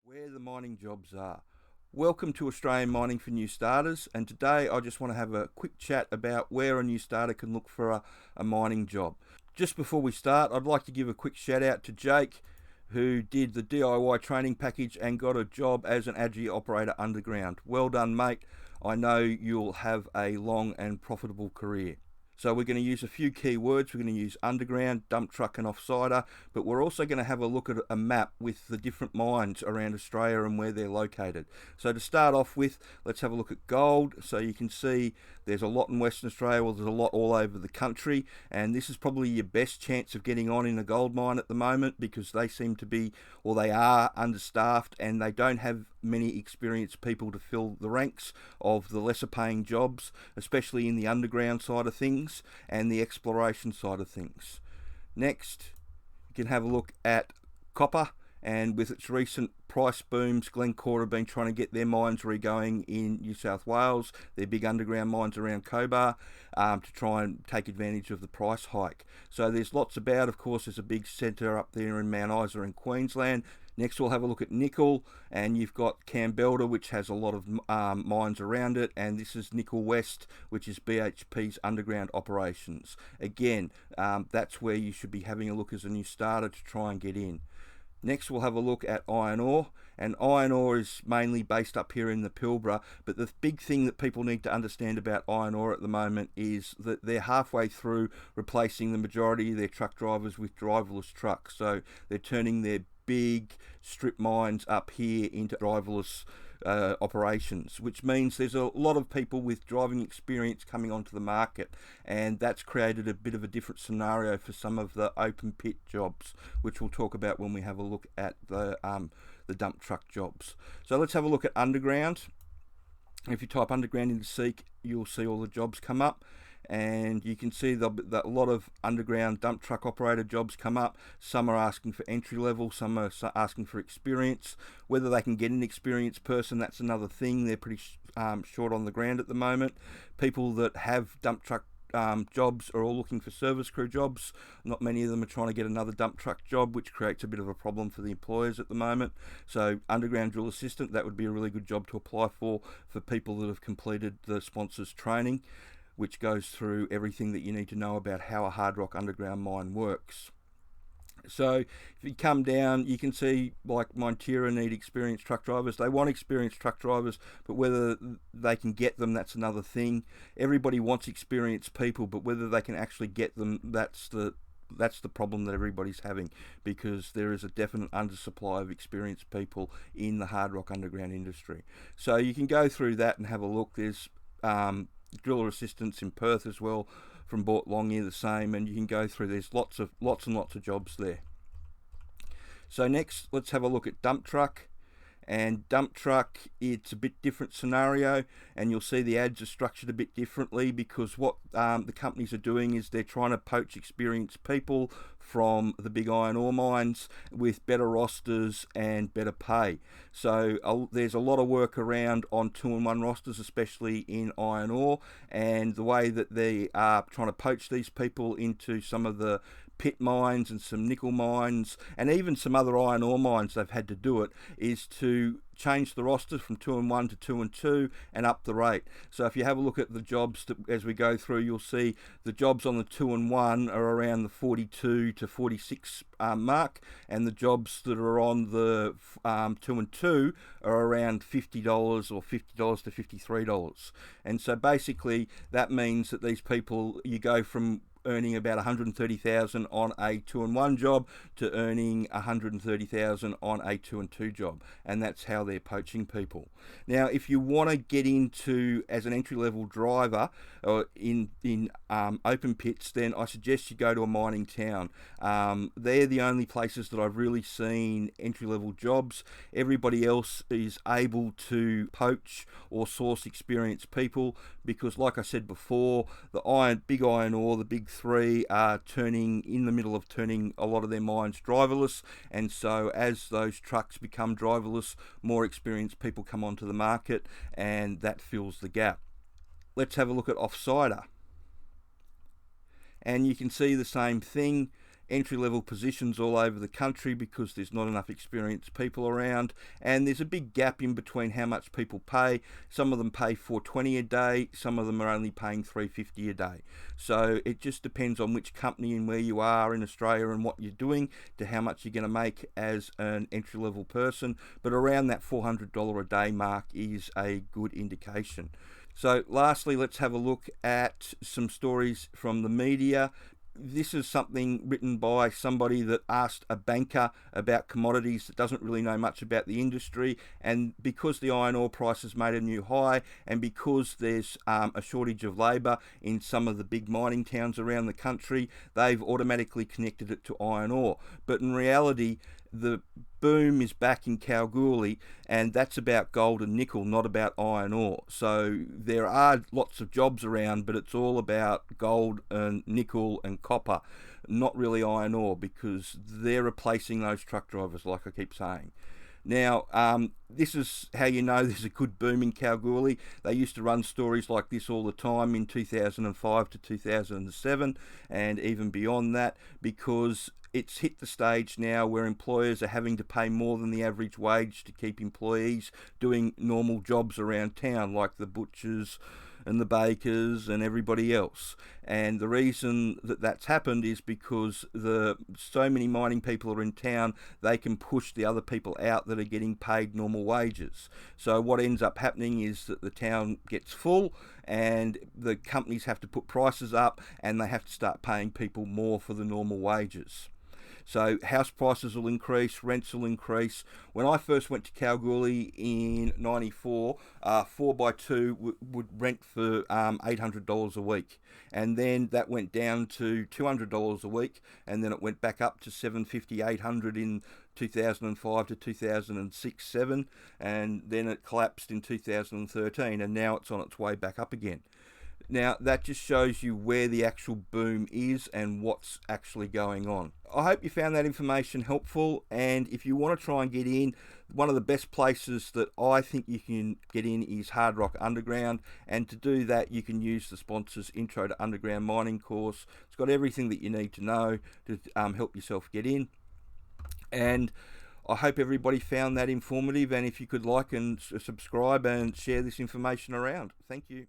Where the mining jobs are. Welcome to Australian Mining for New Starters, and today I just want to have a quick chat about where a new starter can look for a mining job. Just before we start, I'd like to give a quick shout out to Jake, who did the DIY training package and got a job as an Agi operator underground. Well done, mate. I know you'll have a long and profitable career. So we're going to use a few key words. We're going to use underground, dump truck and offsider, but we're also going to have a look at a map with the different mines around Australia and where they're located. So to start off with, let's have a look at gold. So you can see there's a lot in Western Australia, well, there's a lot all over the country, and this is probably your best chance of getting on in a gold mine at the moment because they seem to be, or they are, understaffed and they don't have many experienced people to fill the ranks of the lesser paying jobs, especially in the underground side of things and the exploration side of things. Next, you can have a look at copper, and with its recent price booms, Glencore have been trying to get their mines re-going in New South Wales, their big underground mines around Cobar, to try and take advantage of the price hike. So there's lots about. Of course, there's a big centre up there in Mount Isa in Queensland. Next, we'll have a look at nickel, and you've got Campbelda, which has a lot of mines around it, and this is Nickel West, which is BHP's underground operations. Again, that's where you should be having a look as a new starter to try and get in. Next, we'll have a look at iron ore, and iron ore is mainly based up here in the Pilbara, but the big thing that people need to understand about iron ore at the moment is that they're halfway through replacing the majority of their truck drivers with driverless trucks. So they're turning their big strip mines up here into driverless operations, which means there's a lot of people with driving experience coming onto the market, and that's created a bit of a different scenario for some of the open pit jobs, which we'll talk about when we have a look at the dump truck jobs. So let's have a look at underground. If you type underground into Seek, you'll see all the jobs come up, and you can see that a lot of underground dump truck operator jobs come up. Some are asking for entry level, some are asking for experience. Whether they can get an experienced person, that's another thing. They're pretty short on the ground at the moment. People that have dump truck jobs are all looking for service crew jobs. Not many of them are trying to get another dump truck job, which creates a bit of a problem for the employers at the moment. So underground drill assistant, that would be a really good job to apply for people that have completed the sponsors training, which goes through everything that you need to know about how a hard rock underground mine works. So if you come down, you can see like Montira need experienced truck drivers. They want experienced truck drivers, but whether they can get them, that's another thing. Everybody wants experienced people, but whether they can actually get them, that's the problem that everybody's having, because there is a definite undersupply of experienced people in the hard rock underground industry. So you can go through that and have a look. There's driller assistants in Perth as well, from Bort Longyear the same, and you can go through. There's lots and lots of jobs there. So next, let's have a look at dump truck. And dump truck, it's a bit different scenario, and you'll see the ads are structured a bit differently, because what the companies are doing is they're trying to poach experienced people from the big iron ore mines with better rosters and better pay. So there's a lot of work around on 2-in-1 rosters, especially in iron ore, and the way that they are trying to poach these people into some of the pit mines and some nickel mines and even some other iron ore mines, they've had to do it, is to change the roster from 2-in-1 to 2-in-2 and up the rate. So if you have a look at the jobs that, as we go through, you'll see the jobs on the 2-in-1 are around the 42 to 46 mark, and the jobs that are on the 2-in-2 are around $50 or $50 to $53. And so basically that means that these people, you go from earning about 130,000 on a 2-in-1 job to earning 130,000 on a 2-in-2 job, and that's how they're poaching people. Now, if you want to get into as an entry-level driver or in open pits, then I suggest you go to a mining town. They're the only places that I've really seen entry-level jobs. Everybody else is able to poach or source experienced people, because like I said before, the big iron ore, the big three, are in the middle of turning a lot of their mines driverless, and so as those trucks become driverless, more experienced people come onto the market, and that fills the gap. Let's have a look at Offsider, and you can see the same thing. entry-level positions all over the country because there's not enough experienced people around, and there's a big gap in between how much people pay. Some of them pay $4.20 a day, some of them are only paying $3.50 a day. So it just depends on which company and where you are in Australia and what you're doing to how much you're going to make as an entry-level person, but around that $400 a day mark is a good indication. So lastly, let's have a look at some stories from the media. This is something written by somebody that asked a banker about commodities that doesn't really know much about the industry, and because the iron ore price has made a new high, and because there's a shortage of labour in some of the big mining towns around the country, they've automatically connected it to iron ore. But in reality, the boom is back in Kalgoorlie, and that's about gold and nickel, not about iron ore. So there are lots of jobs around, but it's all about gold and nickel and copper, not really iron ore, because they're replacing those truck drivers, like I keep saying. Now, this is how you know there's a good boom in Kalgoorlie. They used to run stories like this all the time in 2005 to 2007, and even beyond that, because it's hit the stage now where employers are having to pay more than the average wage to keep employees doing normal jobs around town, like the butchers and the bakers and everybody else. And the reason that that's happened is because so many mining people are in town, they can push the other people out that are getting paid normal wages. So what ends up happening is that the town gets full, and the companies have to put prices up, and they have to start paying people more for the normal wages. So house prices will increase, rents will increase. When I first went to Kalgoorlie in '94, 4x2 would rent for $800 a week, and then that went down to $200 a week, and then it went back up to $750, $800 in 2005 to 2006-7, and then it collapsed in 2013, and now it's on its way back up again. Now, that just shows you where the actual boom is and what's actually going on. I hope you found that information helpful, and if you want to try and get in, one of the best places that I think you can get in is Hard Rock Underground, and to do that you can use the sponsor's Intro to Underground Mining course. It's got everything that you need to know to help yourself get in, and I hope everybody found that informative, and if you could like and subscribe and share this information around. Thank you.